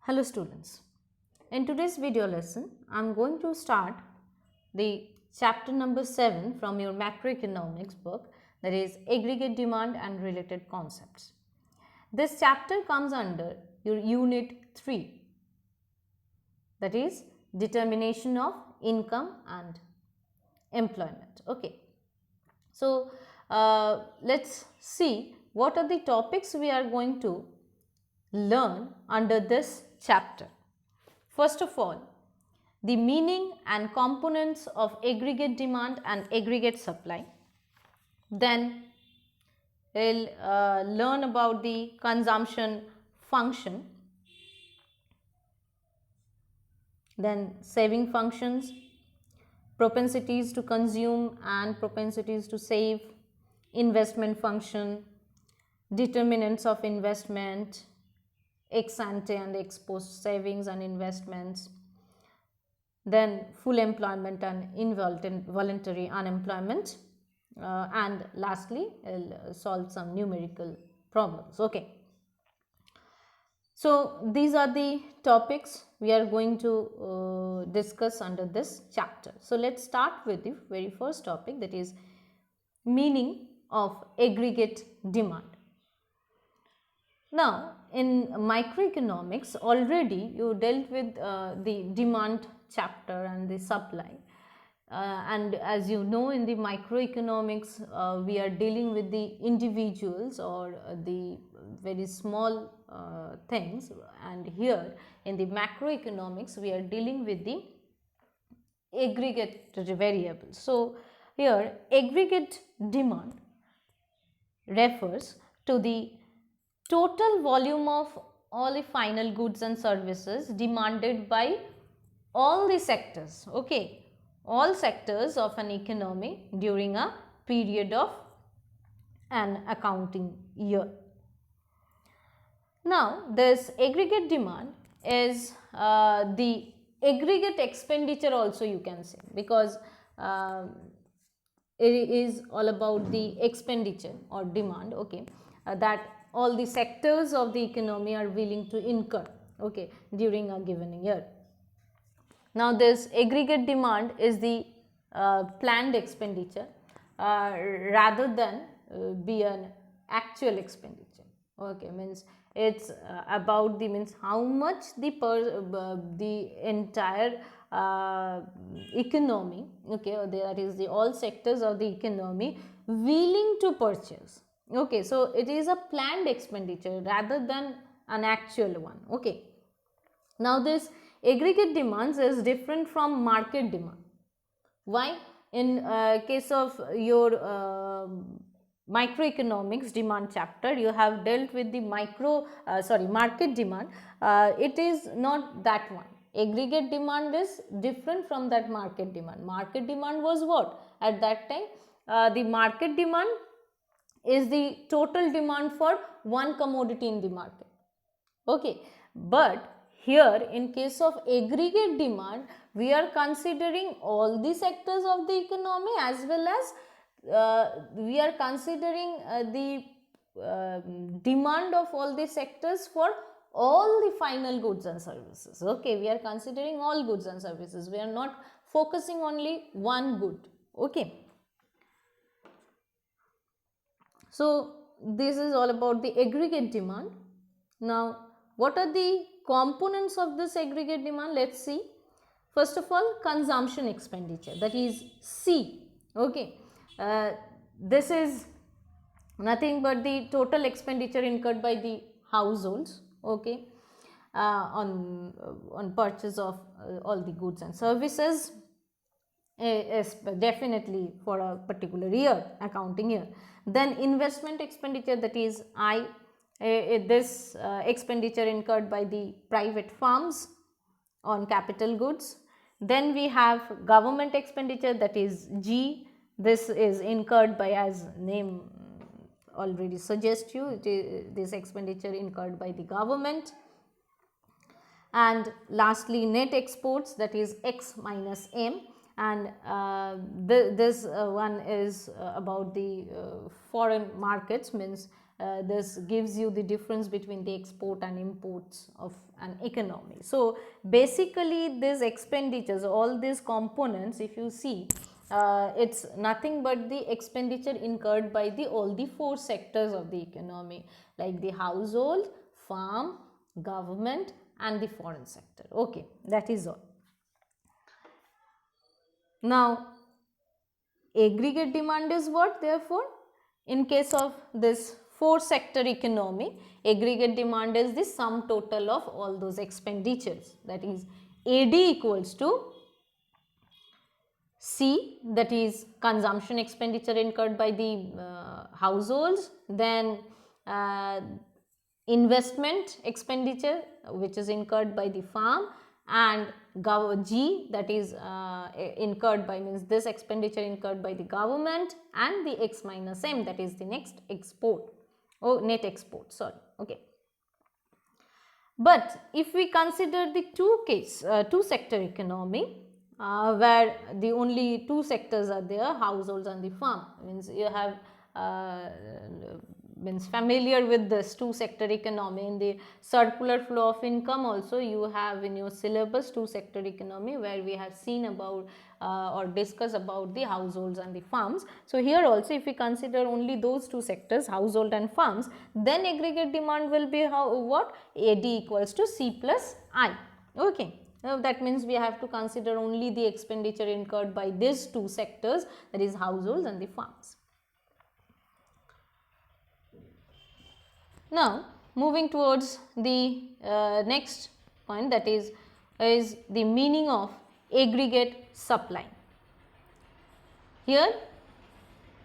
Hello students, in today's video lesson I am going to start the chapter number 7 from your macroeconomics book, that is aggregate demand and related concepts. This chapter comes under your unit 3, that is determination of income and employment. Okay. So let's see what are the topics we are going to learn under this chapter. First of all, the meaning and components of aggregate demand and aggregate supply. Then we'll learn about the consumption function, then saving functions, propensities to consume and propensities to save, investment function, determinants of investment, ex ante and ex post savings and investments, then full employment and involuntary unemployment, and lastly I'll solve some numerical problems. Okay. So these are the topics we are going to discuss under this chapter. So let's start with the very first topic, that is meaning of aggregate demand. Now, in microeconomics already you dealt with the demand chapter and the supply, and as you know, in the microeconomics we are dealing with the individuals or the very small things, and here in the macroeconomics we are dealing with the aggregate variables. So here aggregate demand refers to the total volume of all the final goods and services demanded by all the sectors, okay, all sectors of an economy during a period of an accounting year. Now, this aggregate demand is the aggregate expenditure also, you can say, because it is all about the expenditure or demand, okay, that all the sectors of the economy are willing to incur, okay, during a given year. Now, this aggregate demand is the planned expenditure rather than be an actual expenditure, okay, means it's about the means how much the entire economy, okay, or that is the all sectors of the economy willing to purchase. Okay, so it is a planned expenditure rather than an actual one. Okay. Now this aggregate demands is different from market demand. Why? In case of your microeconomics demand chapter, you have dealt with the market demand. It is not that one. Aggregate demand is different from that market demand. Market demand was what? At that time, the market demand is the total demand for one commodity in the market, okay, but here in case of aggregate demand we are considering all the sectors of the economy, as well as we are considering the demand of all the sectors for all the final goods and services, okay, we are considering all goods and services, we are not focusing only one good, okay. So this is all about the aggregate demand. Now, what are the components of this aggregate demand? Let's see. First of all, consumption expenditure, that is C. Okay, this is nothing but the total expenditure incurred by the households. Okay, on purchase of all the goods and services. Is definitely for a particular year, accounting year. Then investment expenditure, that is I, this expenditure incurred by the private firms on capital goods. Then we have government expenditure, that is G, this is incurred by, as name already suggests you, it is this expenditure incurred by the government. And lastly net exports, that is X minus M, and this one is about the foreign markets, means this gives you the difference between the export and imports of an economy. So basically these expenditures, all these components, if you see, it's nothing but the expenditure incurred by the all the four sectors of the economy, like the household, farm, government and the foreign sector. Okay, that is all. Now aggregate demand is what? Therefore, in case of this four sector economy, aggregate demand is the sum total of all those expenditures, that is AD equals to C, that is consumption expenditure incurred by the households, then investment expenditure which is incurred by the farm, and G, that is incurred by, means this expenditure incurred by the government, and the X minus M, that is the next export, net export, sorry. Okay. But if we consider the two sector economy, where the only two sectors are there, households and the farm, means you have means familiar with this two sector economy. In the circular flow of income also you have in your syllabus two sector economy, where we have seen about or discuss about the households and the farms. So here also if we consider only those two sectors, household and farms, then aggregate demand will be what? AD equals to C plus I. Okay. Now that means we have to consider only the expenditure incurred by these two sectors, that is households and the farms. Now moving towards the next point, that is the meaning of aggregate supply. Here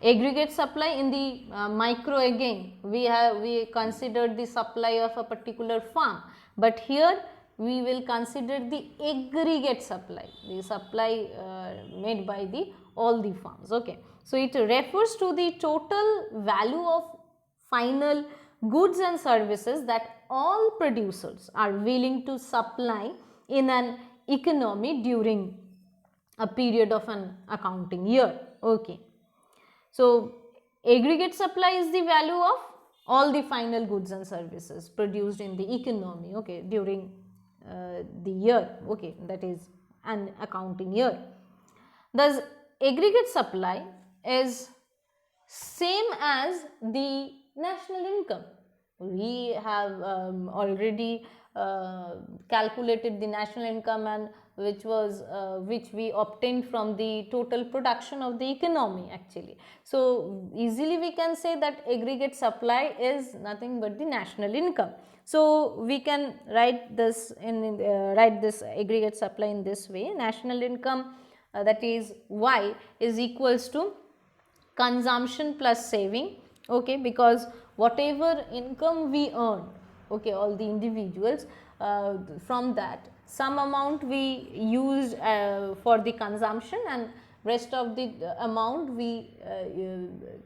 aggregate supply in the micro, again we considered the supply of a particular farm, but here we will consider the aggregate supply, the supply made by the all the farms. Okay. So it refers to the total value of final goods and services that all producers are willing to supply in an economy during a period of an accounting year. Okay. So aggregate supply is the value of all the final goods and services produced in the economy, okay, during the year, okay, that is an accounting year. Thus aggregate supply is same as the national income. We have already calculated the national income, and which we obtained from the total production of the economy actually. So easily we can say that aggregate supply is nothing but the national income. So we can write this write this aggregate supply in this way: national income, that is Y, is equals to consumption plus saving, okay, because whatever income we earn, okay, all the individuals, from that some amount we use for the consumption, and rest of the amount we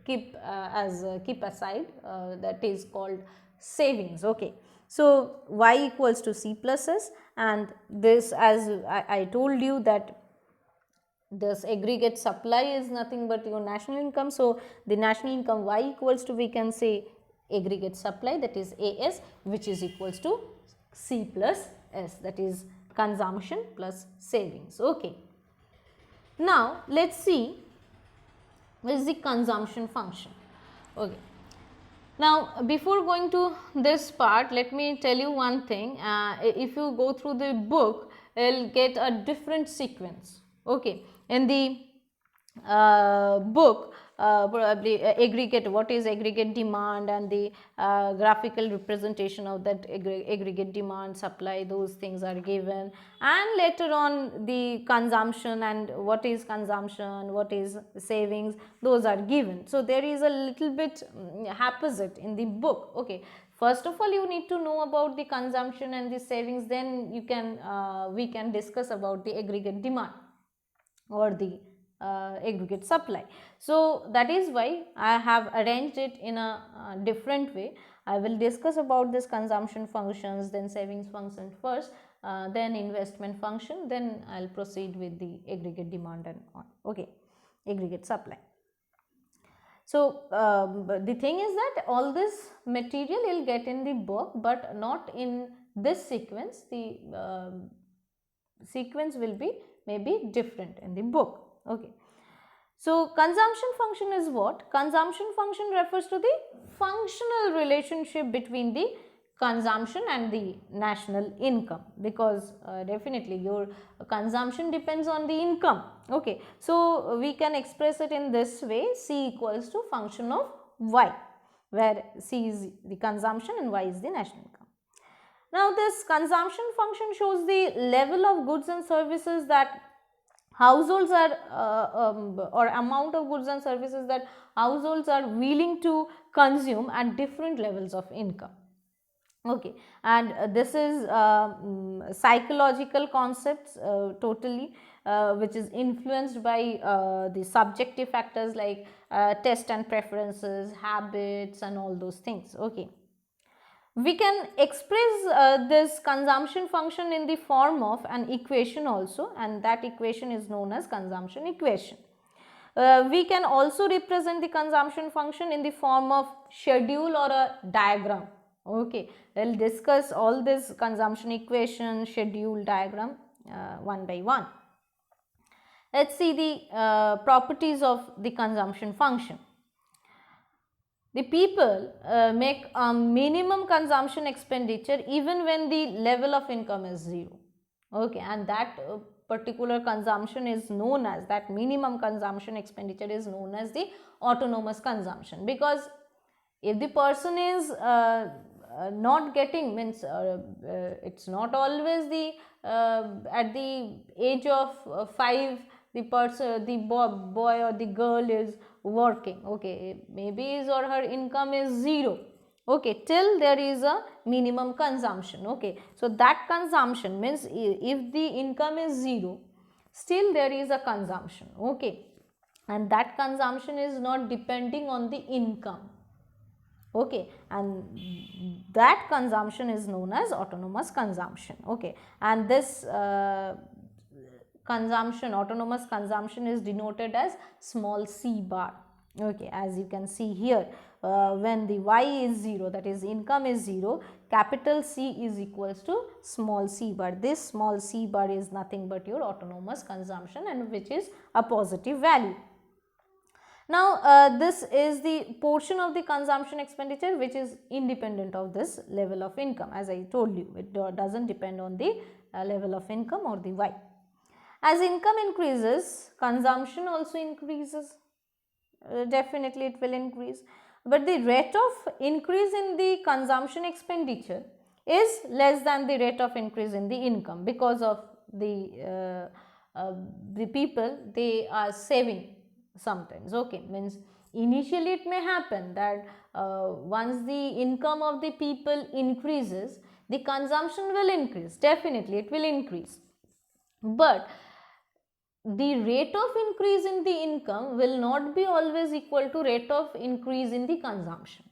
keep keep aside, that is called savings. Okay. So Y equals to C plus S, and this, as I told you, that this aggregate supply is nothing but your national income. So the national income Y equals to, we can say, aggregate supply, that is AS, which is equals to C plus S, that is consumption plus savings. Okay. Now let us see what is the consumption function. Okay. Now before going to this part, let me tell you one thing. If you go through the book, you will get a different sequence. Okay. In the book, probably aggregate, what is aggregate demand, and the graphical representation of that aggregate demand, supply, those things are given, and later on the consumption and what is consumption, what is savings, those are given. So there is a little bit haphazard in the book. Okay. First of all, you need to know about the consumption and the savings, then you can we can discuss about the aggregate demand or the aggregate supply. So that is why I have arranged it in a different way. I will discuss about this consumption functions, then savings function first, then investment function, then I will proceed with the aggregate demand and on. Okay, aggregate supply. So but the thing is that all this material you'll get in the book, but not in this sequence. The sequence will be maybe different in the book. Okay. So consumption function is what? Consumption function refers to the functional relationship between the consumption and the national income, because definitely your consumption depends on the income. Okay. So we can express it in this way: C equals to function of Y, where C is the consumption and Y is the national income. Now this consumption function shows the level of goods and services that households are or amount of goods and services that households are willing to consume at different levels of income. Okay, and this is psychological concepts totally, which is influenced by the subjective factors like taste and preferences, habits and all those things. Okay. We can express this consumption function in the form of an equation also, and that equation is known as consumption equation. We can also represent the consumption function in the form of schedule or a diagram. Okay, we'll discuss all this consumption equation, schedule, diagram one by one. Let's see the properties of the consumption function. The people make a minimum consumption expenditure even when the level of income is 0. Okay, and that particular consumption is known as, that minimum consumption expenditure is known as the autonomous consumption, because if the person is not getting, means it's not always the at the age of 5 the person, the boy or the girl is working. Okay, maybe his or her income is 0. Okay, till there is a minimum consumption. Okay, so that consumption means if the income is 0, still there is a consumption. Okay, and that consumption is not depending on the income. Okay, and that consumption is known as autonomous consumption. Okay, and this consumption, autonomous consumption, is denoted as small c bar. Okay, as you can see here, when the y is 0, that is income is 0, capital C is equals to small c bar. This small c bar is nothing but your autonomous consumption, and which is a positive value. Now this is the portion of the consumption expenditure which is independent of this level of income. As I told you, it does not depend on the level of income or the y. As income increases, consumption also increases. Definitely it will increase, but the rate of increase in the consumption expenditure is less than the rate of increase in the income, because of the people, they are saving sometimes. Okay, means initially it may happen that once the income of the people increases, the consumption will increase, definitely it will increase, but the rate of increase in the income will not be always equal to rate of increase in the consumption.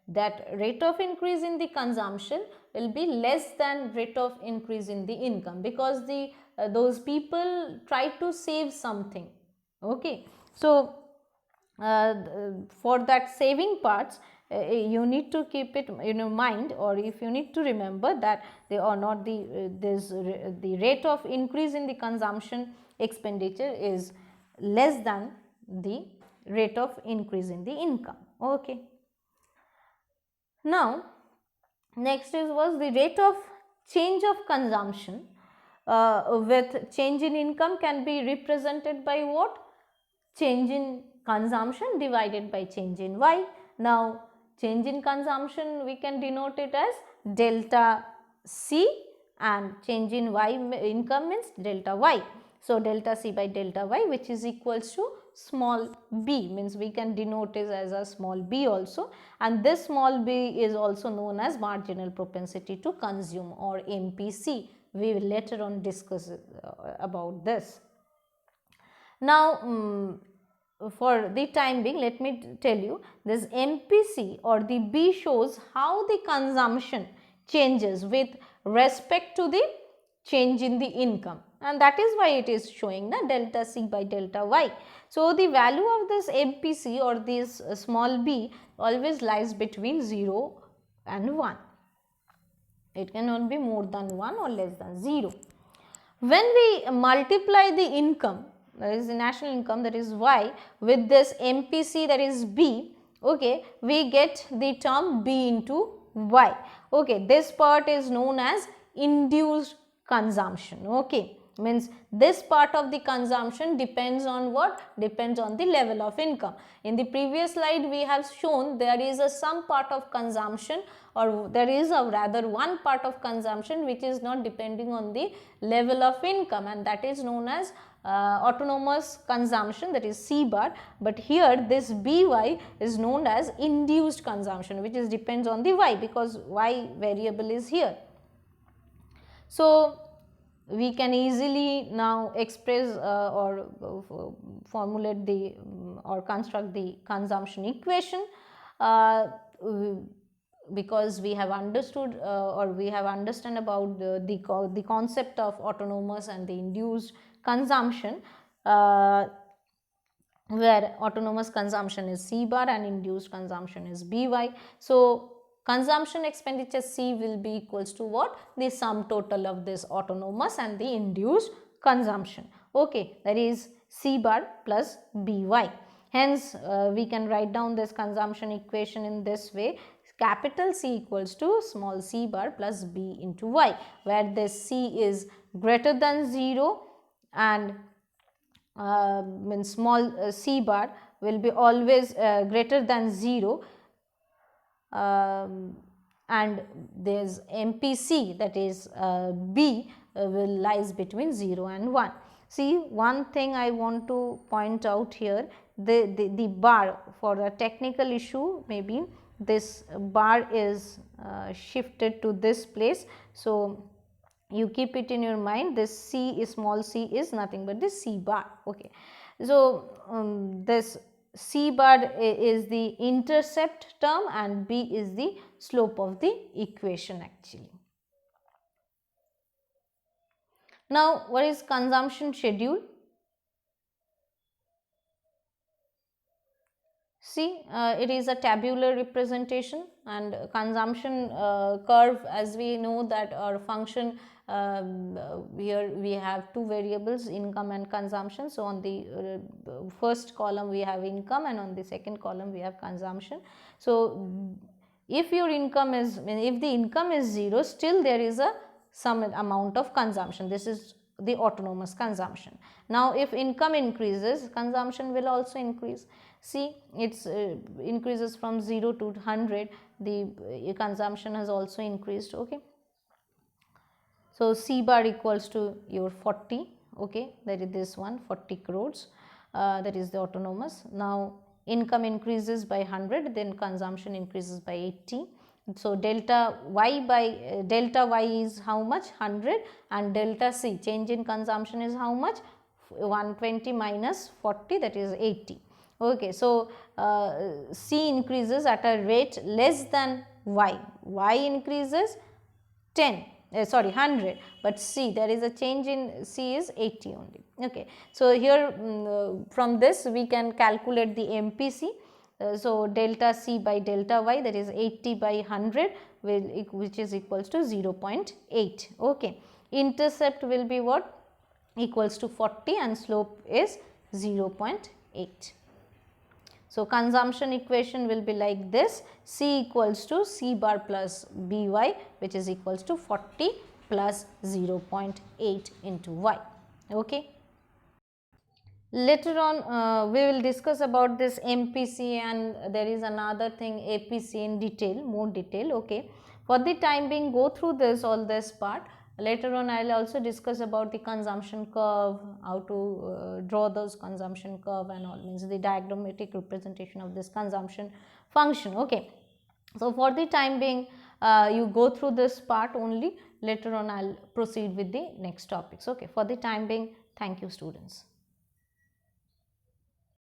That rate of increase in the consumption will be less than rate of increase in the income, because the those people try to save something. Okay, so for that saving parts, you need to keep it in your mind, or if you need to remember that they are not the the rate of increase in the consumption expenditure is less than the rate of increase in the income. Okay. Now next was the rate of change of consumption with change in income can be represented by what? Change in consumption divided by change in y. Now change in consumption we can denote it as delta C, and change in y income means delta y. So delta C by delta y, which is equals to small b, means we can denote it as a small b also, and this small b is also known as marginal propensity to consume, or MPC. We will later on discuss about this. Now for the time being, let me tell you, this MPC or the B shows how the consumption changes with respect to the change in the income. and that is why it is showing the delta C by delta Y. So, the value of this MPC or this small b always lies between 0 and 1. It cannot be more than 1 or less than 0. When we multiply the income, that is the national income, that is Y, with this MPC, that is B, okay, we get the term B into Y. Okay, this part is known as induced consumption. Okay, means this part of the consumption depends on what? Depends on the level of income. In the previous slide we have shown there is a some part of consumption, or there is a rather one part of consumption which is not depending on the level of income, and that is known as autonomous consumption, that is C bar. But here this BY is known as induced consumption, which is depends on the Y, because Y variable is here. So, we can easily now express or formulate the or construct the consumption equation, because we have understood or we have understand about the concept of autonomous and the induced consumption, where autonomous consumption is C bar and induced consumption is BY. So, consumption expenditure C will be equals to what? The sum total of this autonomous and the induced consumption. Okay, that is C bar plus BY. Hence, we can write down this consumption equation in this way: capital C equals to small c bar plus B into Y, where this C is greater than 0 and means small c bar will be always greater than 0, and there is MPC, that is B, will lies between 0 and 1. See, one thing I want to point out here, the bar, for a technical issue maybe this bar is shifted to this place. So, you keep it in your mind, this C is small c is nothing but this C bar. Okay. So, this C bar is the intercept term and B is the slope of the equation actually. Now, what is consumption schedule? See, it is a tabular representation, and consumption curve, as we know that our function, here we have two variables, income and consumption. So, on the first column we have income and on the second column we have consumption. So, if your income is, if the income is 0, still there is a some amount of consumption. This is the autonomous consumption. Now, if income increases, consumption will also increase. See, it increases from 0 to 100, the consumption has also increased. Okay. So, C bar equals to your 40, okay, that is this one 40 crores, that is the autonomous. Now, income increases by 100, then consumption increases by 80. So, delta y is how much? 100, and delta C, change in consumption, is how much? 120 minus 40, that is 80. Okay. So, C increases at a rate less than y increases 100, but C, there is a change in C is 80 only. Okay. So, here from this we can calculate the MPC. So, delta C by delta Y, that is 80 by 100 which is equals to 0.8. Okay. Intercept will be what? Equals to 40 and slope is 0.8. So, consumption equation will be like this: C equals to C bar plus BY, which is equals to 40 plus 0.8 into Y. Okay. Later on we will discuss about this MPC, and there is another thing APC in detail, more detail. Okay. For the time being, go through this all this part. Later on I will also discuss about the consumption curve, how to draw those consumption curve and all, means the diagrammatic representation of this consumption function. Okay. So, for the time being you go through this part only. Later on I will proceed with the next topics. Okay. For the time being, thank you students.